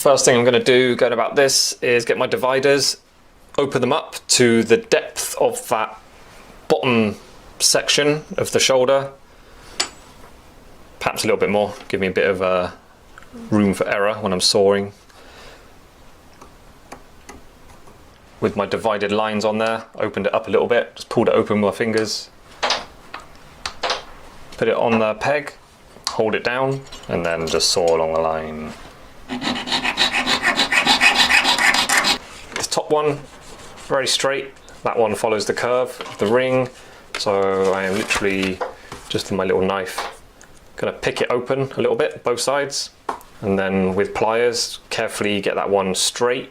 First thing I'm going to do going about this is get my dividers, open them up to the depth of that bottom section of the shoulder, perhaps a little bit more, give me a bit of room for error when I'm sawing. With my divided lines on there, opened it up a little bit, just pulled it open with my fingers, put it on the peg, hold it down, and then just saw along the line. This top one, very straight. That one follows the curve of the ring, so I am literally, just with my little knife, gonna pick it open a little bit, both sides, and then with pliers, carefully get that one straight.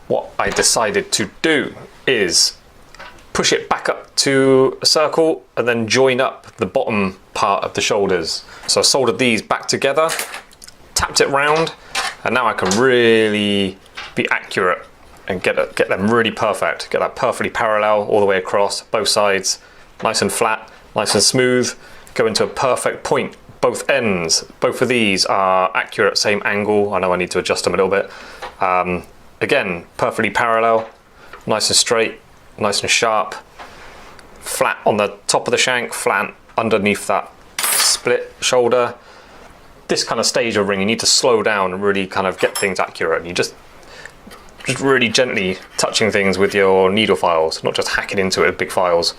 What I decided to do is push it back up to a circle and then join up the bottom part of the shoulders. So I soldered these back together, tapped it round, and now I can really be accurate and get them really perfect. Get that perfectly parallel all the way across, both sides, nice and flat, nice and smooth, go into a perfect point. Both ends, both of these are accurate, same angle. I know I need to adjust them a little bit. Again, perfectly parallel, nice and straight, nice and sharp, flat on the top of the shank, flat underneath that split shoulder. This kind of stage of ring, you need to slow down and really kind of get things accurate. You just really gently touching things with your needle files, not just hacking into it with big files.